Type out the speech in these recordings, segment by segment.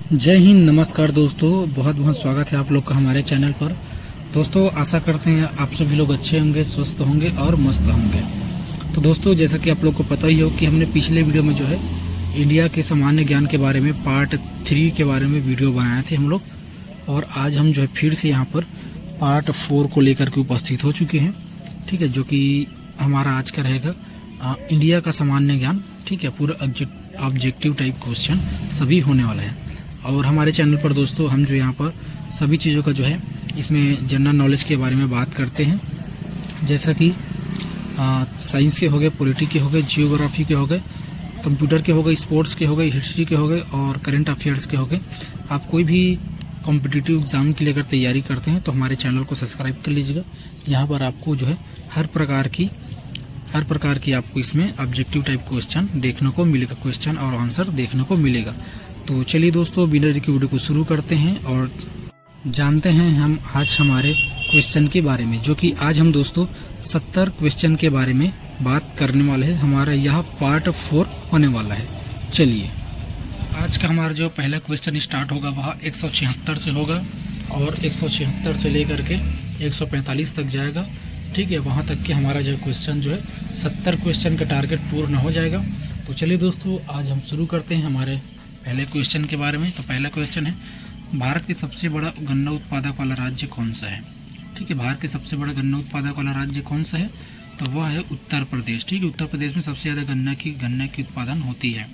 जय हिंद, नमस्कार दोस्तों। बहुत बहुत स्वागत है आप लोग का हमारे चैनल पर। दोस्तों आशा करते हैं आप सभी लोग अच्छे होंगे, स्वस्थ होंगे और मस्त होंगे। तो दोस्तों जैसा कि आप लोग को पता ही हो कि हमने पिछले वीडियो में जो है इंडिया के सामान्य ज्ञान के बारे में पार्ट 3 के बारे में वीडियो बनाए थे हम लोग, और आज हम जो है फिर से यहाँ पर पार्ट 4 को लेकर के उपस्थित हो चुके हैं। ठीक है, जो कि हमारा आज का रहेगा इंडिया का सामान्य ज्ञान। ठीक है, पूरा ऑब्जेक्टिव टाइप क्वेश्चन सभी होने वाला है। और हमारे चैनल पर दोस्तों हम जो यहाँ पर सभी चीज़ों का जो है इसमें जनरल नॉलेज के बारे में बात करते हैं, जैसा कि साइंस के हो गए, पॉलिटी के हो गए, जियोग्राफी के हो गए, कंप्यूटर के हो गए, स्पोर्ट्स के हो गए, हिस्ट्री के हो गए और करंट अफेयर्स के हो गए। आप कोई भी कॉम्पिटिटिव एग्जाम के लिए अगर तैयारी करते हैं तो हमारे चैनल को सब्सक्राइब कर लीजिएगा। यहाँ पर आपको जो है हर प्रकार की आपको इसमें ऑब्जेक्टिव टाइप क्वेश्चन देखने को मिलेगा, क्वेश्चन और आंसर देखने को मिलेगा। तो चलिए दोस्तों बिना देरी के वीडियो को शुरू करते हैं और जानते हैं हम आज हमारे क्वेश्चन के बारे में, जो कि आज हम दोस्तों 70 क्वेश्चन के बारे में बात करने वाले हैं। हमारा यह पार्ट 4 होने वाला है। चलिए आज का हमारा जो पहला क्वेश्चन स्टार्ट होगा वह 176 से होगा और 176 से लेकर के 145 तक जाएगा। ठीक है, वहाँ तक के हमारा जो क्वेश्चन जो है 70 क्वेश्चन का टारगेट पूर्ण हो जाएगा। तो चलिए दोस्तों आज हम शुरू करते हैं हमारे पहले क्वेश्चन के बारे में। तो पहला क्वेश्चन है, भारत के सबसे बड़ा गन्ना उत्पादक वाला राज्य कौन सा है? ठीक है, भारत के सबसे बड़ा गन्ना उत्पादक वाला राज्य कौन सा है? तो वह है उत्तर प्रदेश। ठीक है, उत्तर प्रदेश में सबसे ज़्यादा गन्ना की उत्पादन होती है।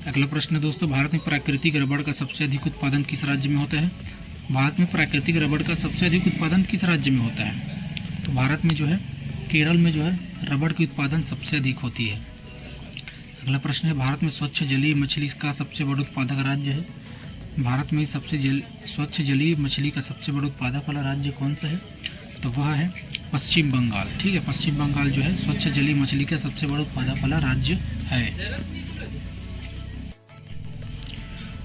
अगला प्रश्न है दोस्तों, भारत में प्राकृतिक रबड़ का सबसे अधिक उत्पादन किस राज्य में होता है? भारत में प्राकृतिक रबड़ का सबसे अधिक उत्पादन किस राज्य में होता है? तो भारत में जो है केरल में जो है रबड़ की उत्पादन सबसे अधिक होती है। अगला प्रश्न है, भारत में स्वच्छ जलीय मछली का सबसे बड़ा उत्पादक राज्य है? भारत में स्वच्छ जलीय मछली का सबसे बड़ा उत्पादक वाला राज्य कौन सा है? तो वह है पश्चिम बंगाल। ठीक है, पश्चिम बंगाल जो है स्वच्छ जलीय मछली का सबसे बड़ा उत्पादक वाला राज्य है।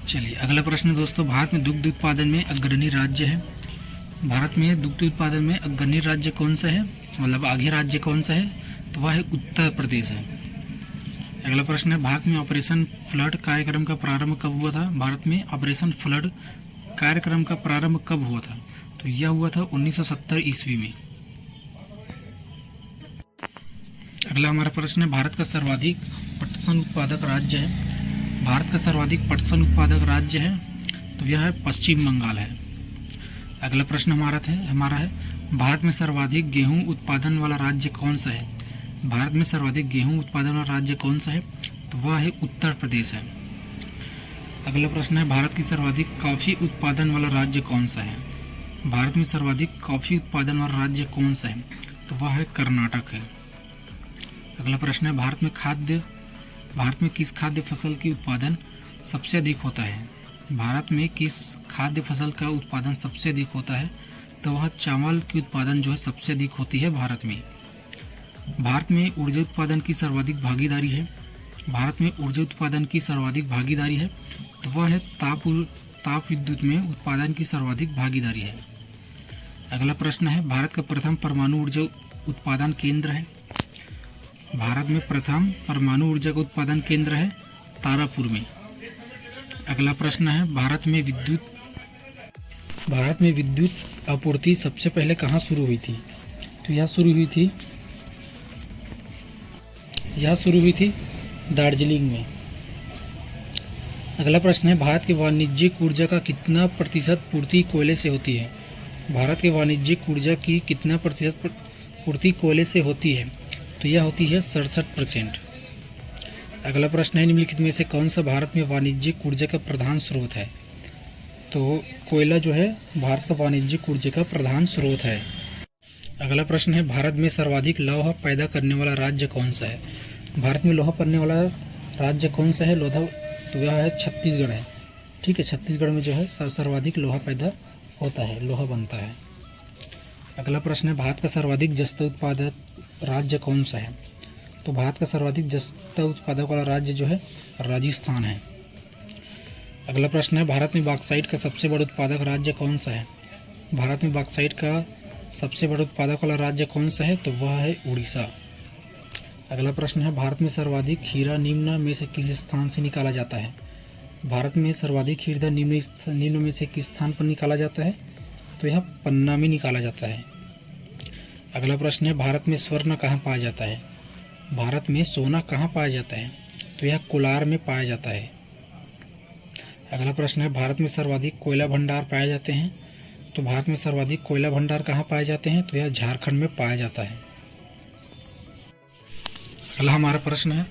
चलिए अगला प्रश्न दोस्तों, भारत में दुग्ध उत्पादन में अग्रणी राज्य है? भारत में दुग्ध उत्पादन में अग्रणी राज्य कौन सा है, मतलब आगे राज्य कौन सा है? तो वह है उत्तर प्रदेश है। अगला प्रश्न है, भारत में ऑपरेशन फ्लड कार्यक्रम का प्रारंभ कब हुआ था? भारत में ऑपरेशन फ्लड कार्यक्रम का प्रारंभ कब हुआ था? तो यह हुआ था 1970 ईस्वी में। अगला हमारा प्रश्न है, भारत का सर्वाधिक पटसन उत्पादक राज्य है? भारत का सर्वाधिक पटसन उत्पादक राज्य है तो यह है पश्चिम बंगाल है। अगला प्रश्न हमारा है, भारत में सर्वाधिक गेहूं उत्पादन वाला राज्य कौन सा है? भारत में सर्वाधिक गेहूं उत्पादन वाला राज्य कौन सा है? तो वह है उत्तर प्रदेश है। अगला प्रश्न है, भारत की सर्वाधिक कॉफ़ी उत्पादन वाला राज्य कौन सा है? भारत में सर्वाधिक कॉफ़ी उत्पादन वाला राज्य कौन सा है? तो वह है कर्नाटक है। अगला प्रश्न है, भारत में किस खाद्य फसल की उत्पादन सबसे अधिक होता है? भारत में किस खाद्य फसल का उत्पादन सबसे अधिक होता है? तो वह चावल की उत्पादन जो है सबसे अधिक होती है भारत में। भारत में ऊर्जा उत्पादन की सर्वाधिक भागीदारी है? भारत में ऊर्जा उत्पादन की सर्वाधिक भागीदारी है तो वह है ताप विद्युत में उत्पादन की सर्वाधिक भागीदारी है। अगला प्रश्न है, भारत का प्रथम परमाणु ऊर्जा उत्पादन केंद्र है? भारत में प्रथम परमाणु ऊर्जा का उत्पादन केंद्र है तारापुर में। अगला प्रश्न है, भारत में विद्युत आपूर्ति सबसे पहले कहाँ शुरू हुई थी? तो यह शुरू हुई थी दार्जिलिंग में। अगला प्रश्न है, भारत के वाणिज्यिक ऊर्जा का कितना प्रतिशत पूर्ति कोयले से होती है? भारत के वाणिज्यिक ऊर्जा की कितना प्रतिशत पूर्ति कोयले से होती है? तो यह होती है 67%। अगला प्रश्न है, निम्नलिखित में से कौन सा भारत में वाणिज्यिक ऊर्जा का प्रधान स्रोत है? तो कोयला जो है भारत का वाणिज्यिक ऊर्जा का प्रधान स्रोत है। अगला प्रश्न है, भारत में सर्वाधिक लौह पैदा करने वाला राज्य कौन सा है? भारत में लौह करने वाला राज्य कौन सा है? तो यह है छत्तीसगढ़ है। ठीक है, छत्तीसगढ़ में जो है सर्वाधिक लोहा पैदा होता है, लोहा बनता है। अगला प्रश्न है, भारत का सर्वाधिक जस्ता उत्पादक राज्य कौन सा है? तो भारत का सर्वाधिक जस्ता उत्पादक वाला राज्य जो है राजस्थान है। अगला प्रश्न है, भारत में बॉक्साइट का सबसे बड़ा उत्पादक राज्य कौन सा है? भारत में बॉक्साइट का सबसे बड़ा उत्पादक वाला राज्य कौन सा है? तो वह है उड़ीसा। अगला प्रश्न है, भारत में सर्वाधिक हीरा निम्न में से किस स्थान से निकाला जाता है? भारत में सर्वाधिक हृदय निम्न में से किस स्थान पर निकाला जाता है? तो यह पन्ना में निकाला जाता है। अगला प्रश्न है, भारत में स्वर्ण कहाँ पाया जाता है? भारत में सोना कहाँ पाया जाता है? तो यह कोलार में पाया जाता है। अगला प्रश्न है, भारत में सर्वाधिक कोयला भंडार पाए जाते हैं? तो भारत में सर्वाधिक कोयला भंडार कहाँ पाए जाते हैं? तो यह झारखंड में पाया जाता है। अगला हमारा प्रश्न है,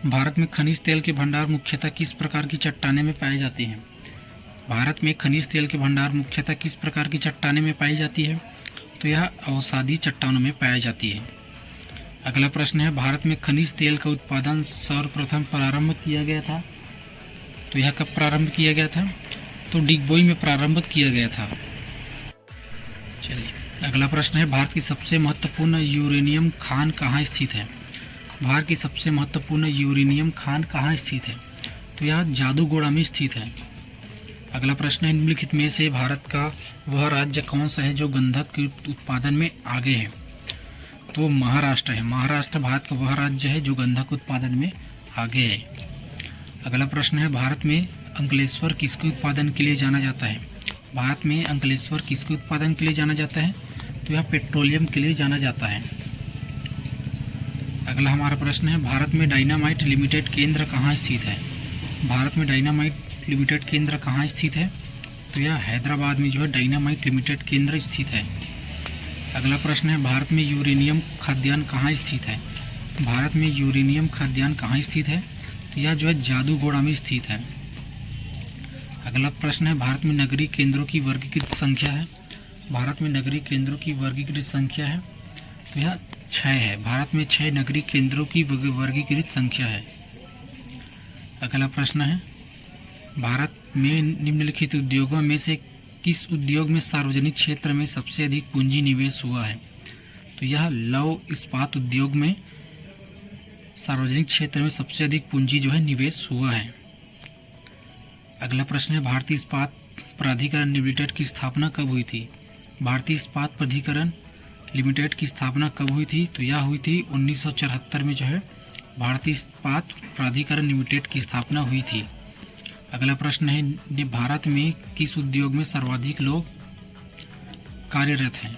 भारत में खनिज तेल के भंडार मुख्यतः किस प्रकार की चट्टानें में पाए जाते हैं? भारत में खनिज तेल के भंडार मुख्यतः किस प्रकार की चट्टानें में पाई जाती है? तो यह अवसादी चट्टानों में पाई जाती है। अगला प्रश्न है, भारत में खनिज तेल का उत्पादन सर्वप्रथम प्रारंभ किया गया था? तो यह कब प्रारंभ किया गया था? तो डिगबोई में प्रारंभ किया गया था। चलिए अगला प्रश्न है, भारत की सबसे महत्वपूर्ण यूरेनियम खान कहाँ स्थित है? भारत की सबसे महत्वपूर्ण यूरेनियम खान कहाँ स्थित है? तो यह जादूगोड़ा में स्थित है। अगला प्रश्न है, निम्नलिखित में से भारत का वह राज्य कौन सा है जो गंधक के उत्पादन में आगे है? तो महाराष्ट्र है। महाराष्ट्र भारत का वह राज्य है जो गंधक उत्पादन में आगे है। अगला प्रश्न है, भारत में अंकलेश्वर किसके उत्पादन के लिए जाना जाता है? भारत में अंकलेश्वर किसके उत्पादन के लिए जाना जाता है? तो यह पेट्रोलियम के लिए जाना जाता है। अगला हमारा प्रश्न है, भारत में डायनामाइट लिमिटेड केंद्र कहाँ स्थित है? भारत में डायनामाइट लिमिटेड केंद्र कहाँ स्थित है? तो यह हैदराबाद में जो है डायनामाइट लिमिटेड केंद्र स्थित है। अगला प्रश्न है, भारत में यूरेनियम खाद्यान्न कहाँ स्थित है? भारत में यूरेनियम खाद्यान्न कहाँ स्थित है? तो यह जो है जादूगोड़ा में स्थित है। अगला प्रश्न है, भारत में नगरीय केंद्रों की वर्गीकृत संख्या है? भारत में नगरीय केंद्रों की वर्गीकृत संख्या है? तो यह 6 है। भारत में 6 नगरीय केंद्रों की वर्गीकृत संख्या है। अगला प्रश्न है, भारत में निम्नलिखित उद्योगों में से किस उद्योग में सार्वजनिक क्षेत्र में सबसे अधिक पूंजी निवेश हुआ है? तो यह लौह इस्पात उद्योग में सार्वजनिक क्षेत्र में सबसे अधिक पूंजी जो है निवेश हुआ है। अगला प्रश्न है, भारतीय इस्पात प्राधिकरण लिमिटेड की स्थापना कब हुई थी? भारतीय इस्पात प्राधिकरण लिमिटेड की स्थापना कब हुई थी? तो यह हुई थी 1974 में जो है भारतीय इस्पात प्राधिकरण लिमिटेड की स्थापना हुई थी। अगला प्रश्न है, भारत में किस उद्योग में सर्वाधिक लोग कार्यरत हैं?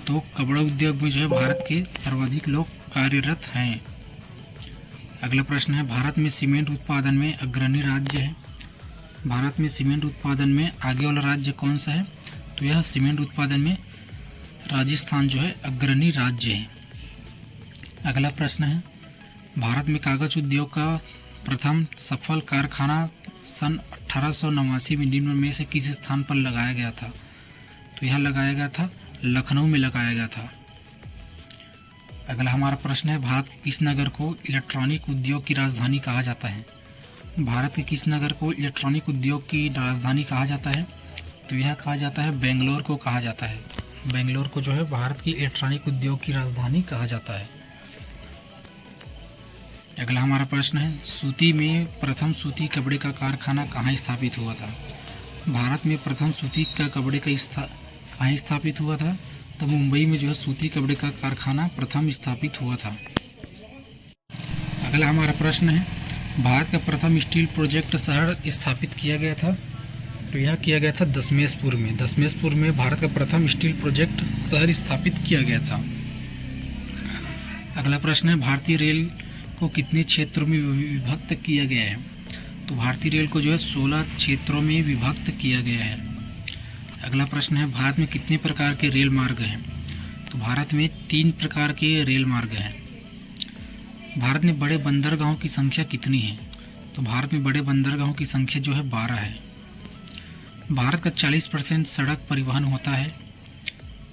तो कपड़ा उद्योग में जो है भारत के सर्वाधिक लोग कार्यरत हैं। अगला प्रश्न है, भारत में सीमेंट उत्पादन में अग्रणी राज्य है? भारत में सीमेंट उत्पादन में आगे वाला राज्य कौन सा है? तो यह सीमेंट उत्पादन में राजस्थान जो है अग्रणी राज्य है। अगला प्रश्न है, भारत में कागज उद्योग का प्रथम सफल कारखाना सन 1889 में निम्न में से किस स्थान पर लगाया गया था? तो यह लगाया गया था लखनऊ में लगाया गया था। अगला हमारा प्रश्न है, भारत के किस नगर को इलेक्ट्रॉनिक उद्योग की राजधानी कहा जाता है? भारत के किस नगर को इलेक्ट्रॉनिक उद्योग की राजधानी कहा जाता है? तो यह कहा जाता है बेंगलोर को कहा जाता है। बेंगलोर को जो है भारत की इलेक्ट्रॉनिक उद्योग की राजधानी कहा जाता है। अगला हमारा प्रश्न है, सूती में प्रथम सूती कपड़े का कारखाना कहाँ स्थापित हुआ था? भारत में प्रथम सूती का कपड़े का कहाँ स्थापित हुआ था? तो मुंबई में जो है सूती कपड़े का कारखाना प्रथम स्थापित हुआ था। अगला हमारा प्रश्न है, भारत का प्रथम स्टील प्रोजेक्ट शहर स्थापित किया गया था? तो यह किया गया था दशमेशपुर में। दशमेशपुर में भारत का प्रथम स्टील प्रोजेक्ट शहर स्थापित किया गया था। अगला प्रश्न है, भारतीय रेल को कितने क्षेत्रों में विभक्त किया गया है? तो भारतीय रेल को जो है 16 क्षेत्रों में विभक्त किया गया है। अगला प्रश्न है, भारत में कितने प्रकार के रेल मार्ग हैं? तो भारत में 3 प्रकार के रेल मार्ग हैं। भारत में बड़े बंदरगाहों की संख्या कितनी है? तो भारत में बड़े बंदरगाहों की संख्या जो है 12 है। भारत का 40% सड़क परिवहन होता है।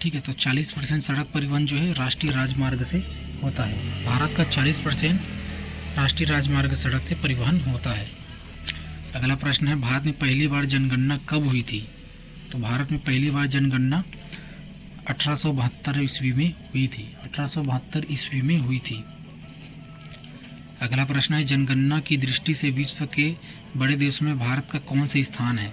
ठीक है, तो 40% सड़क परिवहन जो है राष्ट्रीय राजमार्ग से होता है। भारत का 40% राष्ट्रीय राजमार्ग सड़क से परिवहन होता है। अगला प्रश्न है, भारत में पहली बार जनगणना कब हुई थी? तो भारत में पहली बार जनगणना 1872 ईस्वी में हुई थी। 1872 ईस्वी में हुई थी। अगला प्रश्न है, जनगणना की दृष्टि से विश्व के बड़े देशों में भारत का कौन सा स्थान है?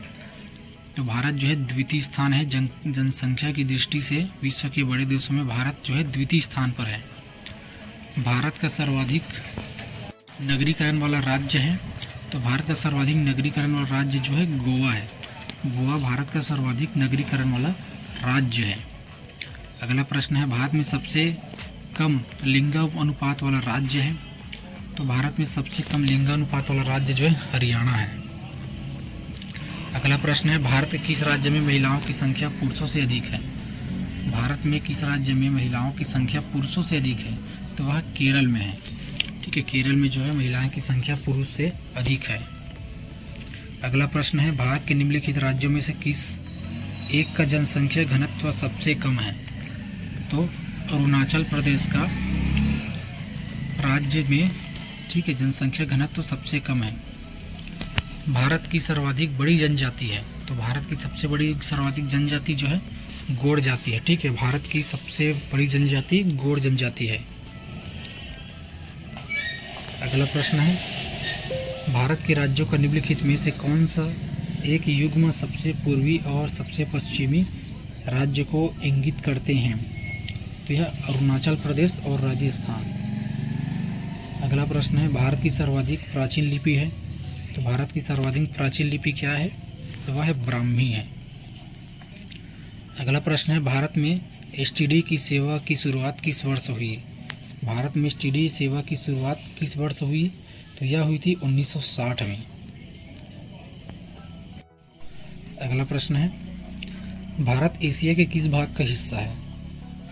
तो भारत जो है द्वितीय स्थान है। जनसंख्या की दृष्टि से विश्व के बड़े देशों में भारत जो है द्वितीय स्थान पर है। भारत का सर्वाधिक नगरीकरण वाला राज्य है। तो भारत का सर्वाधिक नगरीकरण वाला राज्य जो है गोवा है। गोवा भारत का सर्वाधिक नगरीकरण वाला राज्य है। अगला प्रश्न है, भारत में सबसे कम लिंगानुपात वाला राज्य है। तो भारत में सबसे कम लिंगानुपात वाला राज्य जो है हरियाणा है। अगला प्रश्न है, भारत के किस राज्य में महिलाओं की संख्या पुरुषों से अधिक है। भारत में किस राज्य में महिलाओं की संख्या पुरुषों से अधिक है। तो वह केरल में है। ठीक है, केरल में जो है महिलाओं की संख्या पुरुष से अधिक है। अगला प्रश्न है, भारत के निम्नलिखित राज्यों में से किस एक का जनसंख्या घनत्व सबसे कम है। तो अरुणाचल प्रदेश का राज्य में, ठीक है, जनसंख्या घनत्व सबसे कम है। भारत की सर्वाधिक बड़ी जनजाति है। तो भारत की सबसे बड़ी सर्वाधिक जनजाति जो है गोंड जाति है। ठीक है, भारत की सबसे बड़ी जनजाति गोंड जनजाति है। अगला प्रश्न है, भारत के राज्यों का निम्नलिखित में से कौन सा एक युग्म सबसे पूर्वी और सबसे पश्चिमी राज्य को इंगित करते हैं। तो यह अरुणाचल प्रदेश और राजस्थान। अगला प्रश्न है, भारत की सर्वाधिक प्राचीन लिपि है। तो भारत की सर्वाधिक प्राचीन लिपि क्या है। तो वह है ब्राह्मी है। अगला प्रश्न है, भारत में एसटीडी की सेवा की शुरुआत किस वर्ष हुई। भारत में एसटीडी सेवा की शुरुआत किस वर्ष हुई। तो यह हुई थी 1960 में। अगला प्रश्न है, भारत एशिया के किस भाग का हिस्सा है।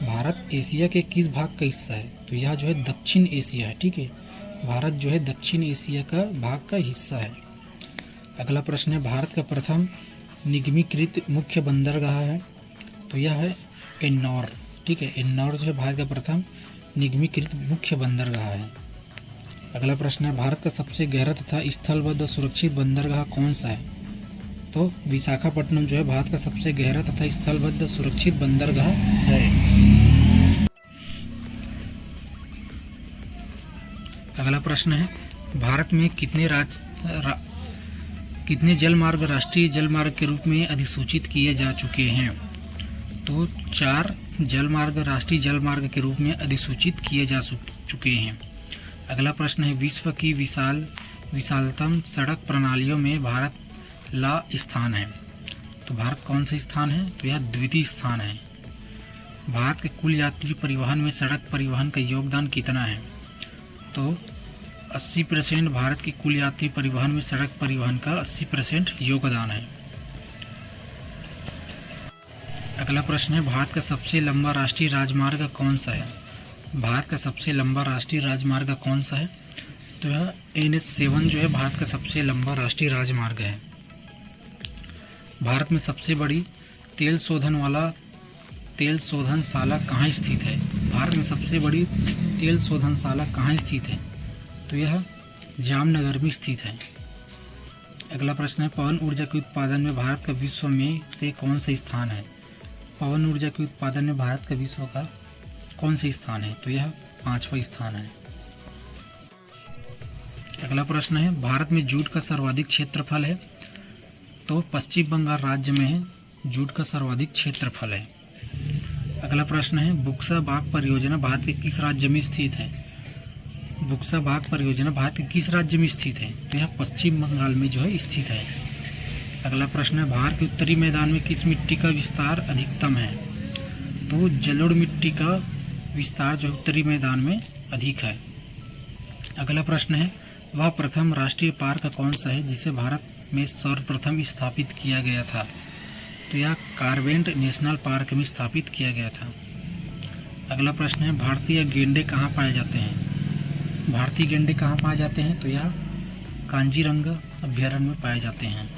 भारत एशिया के किस भाग का हिस्सा है। तो यह जो है दक्षिण एशिया है। ठीक है, भारत जो है दक्षिण एशिया का भाग का हिस्सा है। अगला प्रश्न है, भारत का प्रथम निगमीकृत मुख्य बंदरगाह है। तो यह है एन्नौर। ठीक है, एन्नौर जो है भारत का प्रथम निगमीकृत मुख्य बंदरगाह है। अगला प्रश्न है, भारत का सबसे गहरा तथा स्थलबद्ध सुरक्षित बंदरगाह कौन सा है। तो विशाखापट्टनम जो है भारत का सबसे गहरा तथा स्थलबद्ध सुरक्षित बंदरगाह है। अगला प्रश्न है, भारत में कितने जलमार्ग राष्ट्रीय जलमार्ग के रूप में अधिसूचित किए जा चुके हैं। तो 4 जलमार्ग राष्ट्रीय जलमार्ग के रूप में अधिसूचित किए जा चुके हैं। अगला प्रश्न है, विश्व की विशालतम सड़क प्रणालियों में भारत ला स्थान है। तो भारत कौन सा स्थान है। तो यह द्वितीय स्थान है। भारत के कुल यात्री परिवहन में सड़क परिवहन का योगदान कितना है। तो 80% भारत की कुल यात्री परिवहन में सड़क परिवहन का 80% योगदान है। अगला प्रश्न है, भारत का सबसे लंबा राष्ट्रीय राजमार्ग कौन सा है। भारत का सबसे लंबा राष्ट्रीय राजमार्ग कौन सा है। तो यह NH7 जो है भारत का सबसे लंबा राष्ट्रीय राजमार्ग है। भारत में सबसे बड़ी तेल शोधनशाला कहाँ स्थित है। भारत में सबसे बड़ी तेल शोधनशाला कहाँ स्थित है। तो यह जामनगर में स्थित है। अगला प्रश्न है, पवन ऊर्जा के उत्पादन में भारत का विश्व में से कौन सा स्थान है। पवन ऊर्जा के उत्पादन में भारत का विश्व का कौन सा स्थान है। तो यह 5वां स्थान है। अगला प्रश्न है, भारत में जूट का सर्वाधिक क्षेत्रफल है। तो पश्चिम बंगाल राज्य में है जूट का सर्वाधिक क्षेत्रफल है। अगला प्रश्न है, बुक्सा बाग परियोजना भारत के किस राज्य में स्थित है। बुक्सा बाग परियोजना भारत के किस राज्य में स्थित है। तो यह पश्चिम बंगाल में जो है स्थित है। अगला प्रश्न है, भारत के उत्तरी मैदान में किस मिट्टी का विस्तार अधिकतम है। तो जलोढ़ मिट्टी का विस्तार जो उत्तरी मैदान में अधिक है। अगला प्रश्न है, वह प्रथम राष्ट्रीय पार्क कौन सा है जिसे भारत में सर्वप्रथम स्थापित किया गया था। तो यह कार्बेट नेशनल पार्क में स्थापित किया गया था। अगला प्रश्न है, भारतीय गेंडे कहाँ पाए जाते हैं। भारतीय गेंडे कहाँ पाए जाते हैं। तो यह कांजीरंगा अभ्यारण्य में पाए जाते हैं।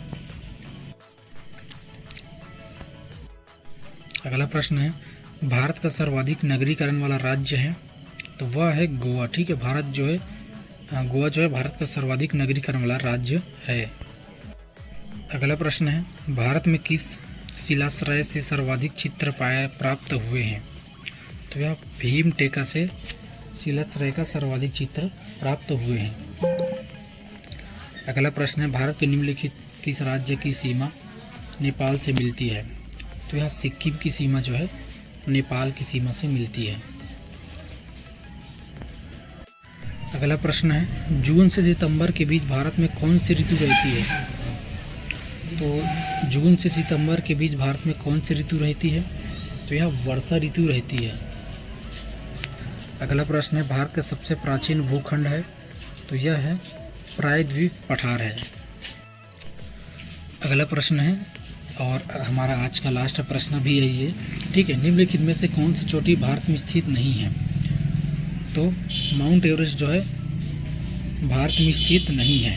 अगला प्रश्न है, भारत का सर्वाधिक नगरीकरण वाला राज्य है। तो वह है गोवा। ठीक है, भारत जो है गोवा जो है भारत का सर्वाधिक नगरीकरण वाला राज्य है। अगला प्रश्न है, भारत में किस शिलाश्रय से सर्वाधिक चित्र प्राप्त हुए हैं। तो यह भीमटेका से शिलाश्रय का सर्वाधिक चित्र प्राप्त हुए हैं। अगला प्रश्न है, भारत के निम्नलिखित किस राज्य की सीमा नेपाल से मिलती है। तो यह सिक्किम की सीमा जो है नेपाल की सीमा से मिलती है। अगला प्रश्न है, जून से सितंबर के बीच भारत में कौन सी ऋतु रहती है? तो जून से सितंबर के बीच भारत में कौन सी ऋतु रहती है? तो यह वर्षा ऋतु रहती है। अगला प्रश्न है, भारत का सबसे प्राचीन भूखंड है? तो यह है प्रायद्वीप पठार है। अगला प्रश्न है, और हमारा आज का लास्ट प्रश्न भी यही है, ठीक है। निम्नलिखित में से कौन सी चोटी भारत में स्थित नहीं है? तो माउंट एवरेस्ट जो है भारत में स्थित नहीं है।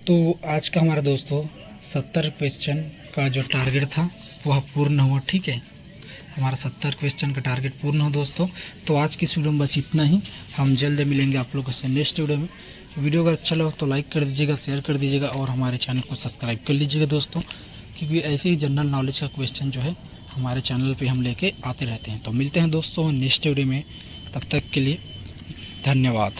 तो आज का हमारा दोस्तों 70 क्वेश्चन का जो टारगेट था वह पूर्ण हुआ, ठीक है। हमारा 70 क्वेश्चन का टारगेट पूर्ण हो दोस्तों। तो आज की वीडियो में बस इतना ही। हम जल्द मिलेंगे आप लोगों से नेक्स्ट वीडियो में। वीडियो अगर अच्छा लगा तो लाइक कर दीजिएगा, शेयर कर दीजिएगा और हमारे चैनल को सब्सक्राइब कर लीजिएगा दोस्तों, क्योंकि ऐसे ही जनरल नॉलेज का क्वेश्चन जो है हमारे चैनल पे हम लेके आते रहते हैं। तो मिलते हैं दोस्तों नेक्स्ट वीडियो में, तब तक के लिए धन्यवाद।